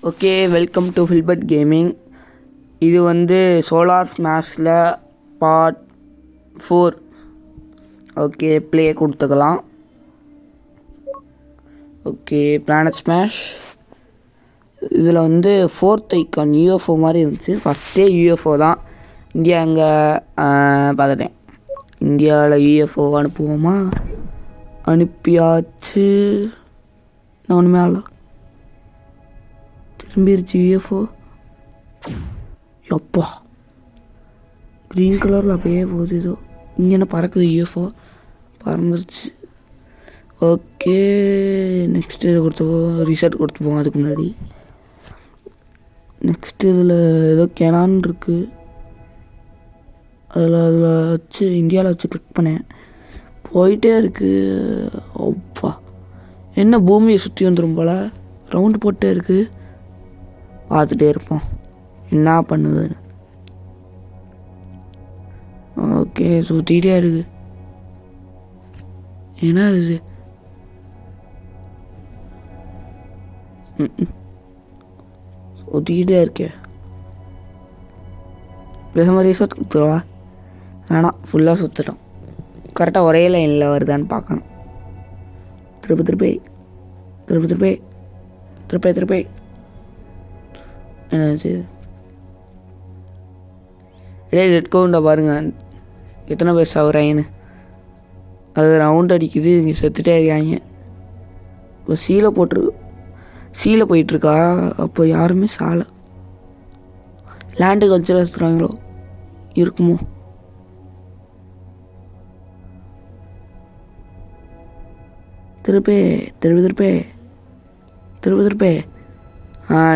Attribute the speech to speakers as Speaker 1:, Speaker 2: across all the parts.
Speaker 1: Okay, welcome to Philbert gaming. இது வந்து solar ஸ்மாஷில் part 4. Okay, play கொடுத்துக்கலாம். Okay, planet smash. இதில் வந்து 4th ஐக்கான் யூஎஃப்ஓ மாதிரி இருந்துச்சு. ஃபஸ்ட்டே யூஎஃப்ஓ தான். இந்தியா அங்கே பார்த்துட்டேன். இந்தியாவில் யூஎஃப்ஓ அனுப்புவோமா? அனுப்பியாச்சு. நான் ஒன்றுமே ஆகல. திரும்பிடுச்சு யூஎஃப்ஓ. எப்பா, க்ரீன் கலரில் அப்படியே போகுது. ஏதோ இங்கே என்ன பறக்குது? யூஎஃப்ஓ பறந்துருச்சு. ஓகே, நெக்ஸ்ட்டு இதை கொடுத்துப்போம். ரீசெட் கொடுத்துப்போம். அதுக்கு முன்னாடி நெக்ஸ்ட்டு இதில் ஏதோ கெனான் இருக்குது. அதில் வச்சு இந்தியாவில் வச்சு கிளிக் பண்ணேன். போயிட்டே இருக்குது. அப்பா, என்ன பூமியை சுற்றி வந்துடும் போல். ரவுண்டு போட்டே இருக்குது. பார்த்துட்டே இருப்போம் என்ன பண்ணுதுன்னு. ஓகே, சுற்றிகிட்டே இருக்குது. என்ன இது? சுற்றிக்கிட்டே இருக்கே. பேசாமல் ரீசெட் கொடுத்துருவா. வேணாம், ஃபுல்லாக சுற்றிட்டோம். கரெக்டாக ஒரே லைனில் வருதான்னு பார்க்கணும். திருப்பி என்னது? இடையே ரெட் கவுண்டை பாருங்கள், எத்தனை பேர் சாகுறாங்கன்னு. அது ரவுண்ட் அடிக்குது. இங்கே செத்துட்டே இருக்காங்க. இப்போ சீலை போயிட்டுருக்கா. அப்போ யாருமே சாலை லேண்டுக்கு வச்சு வச்சுருவாங்களோ இருக்குமோ? திருப்பி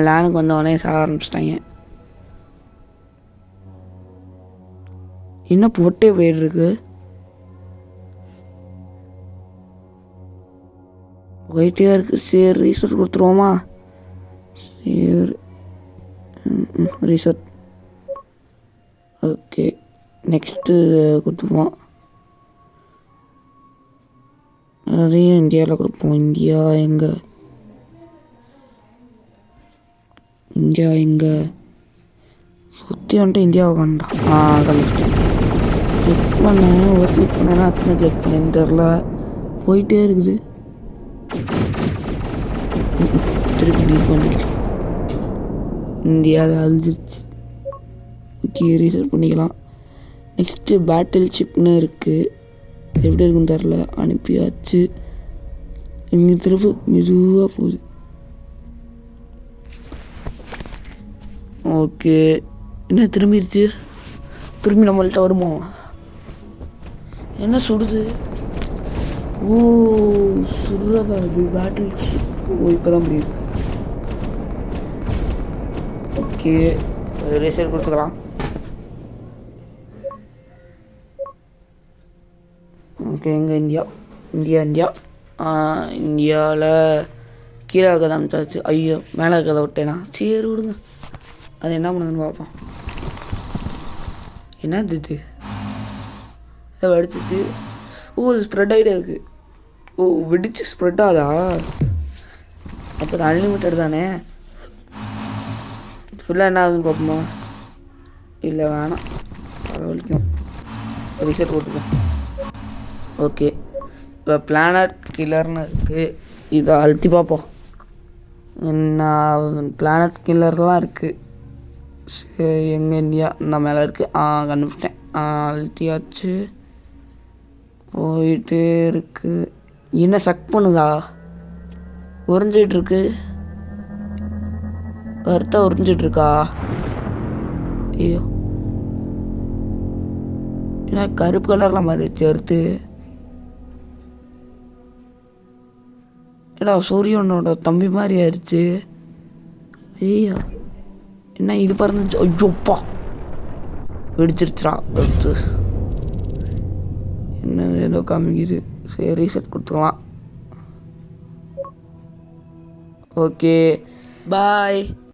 Speaker 1: லேண்டுக்கு வந்தவொடனே சாக ஆரம்பிச்சிட்டாங்க. என்ன போட்டே போயிட்டுருக்கு. போயிட்டே இருக்குது. சரி, ரீசெட் கொடுத்துருவோமா? சரி, ரீசெட். Okay, next கொடுத்துப்போம். அதையும் இந்தியாவில் கொடுப்போம். இந்தியா எங்கே சுற்றி வந்துட்டு இந்தியாவை கண்டான். கண்டுபிடிச்சேன். கிளிக் பண்ணேன். ஒரு கிளிக் பண்ணேன்னா அத்தனை கிளிக் பண்ணேன்னு தெரில. போயிட்டே இருக்குது. திருப்பி கிளிக் பண்ணிக்கலாம். இந்தியாவை அழிஞ்சிருச்சு. ஓகே, ரீசெட் பண்ணிக்கலாம். நெக்ஸ்ட்டு பேட்டில் ஷிப்னு இருக்குது. எப்படி இருக்குன்னு தெரில. அனுப்பியாச்சு. இங்கே திருப்பி மெதுவாக போகுது. ஓகே, என்ன திரும்பிடுச்சு? திரும்பி நம்மள்கிட்ட வருமோ? என்ன சுடுது? ஓ, சுடுறதா இது? Battle ship. ஓ, இப்போ தான் முடியுது. ஓகே, ரீசெட் கொடுத்துக்கலாம். ஓகே, எங்கே? இந்தியாவில் கீழே கதை அமைச்சாச்சு. ஐயோ, மேலே கதை விட்டேனா? சரி விடுங்க. அது என்ன பண்ணுதுன்னு பார்ப்போம். என்னது இது? அதை வெடிச்சிச்சு. ஓ, அது ஸ்ப்ரெட் ஆகிட்டே இருக்குது. ஓ, வெடிச்சு ஸ்ப்ரெட் ஆகுதா? அப்போ அது அன்லிமிட்டட் தானே. ஃபுல்லாக என்ன ஆகுதுன்னு பார்ப்போமா? இல்லை, வேணாம், வலிக்கும். ரீசெட் கொடுத்துப்போம். ஓகே, இப்போ பிளானட் கில்லர்னு இருக்குது. இதை அழுத்தி பார்ப்போம். என்ன பிளானட் கில்லர்லாம் இருக்குது. சரி, எங்கே? இந்தியா இந்த மேலே இருக்குது. கண்டுபிடிச்சிட்டேன். அழுத்தியாச்சு. போயிட்டே இருக்குது. என்ன சக் பண்ணுதா? உறிஞ்சிட்ருக்கு. உறிஞ்சிட்ருக்கா? ஐயோ, என்ன கருப்பு கலர்லாம் மாறிடுச்சு அறுத்து. ஏடா, சூரியனோட தம்பி மாதிரி ஆயிடுச்சு. ஐயோ, என்ன இது பறந்துச்சு? ஐயோப்பா, வெடிச்சிருச்சுரா அடுத்து. என்ன ஏதோ காமிக்குது. சரி, ரீசெட் கொடுத்துக்கலாம். ஓகே, பாய்.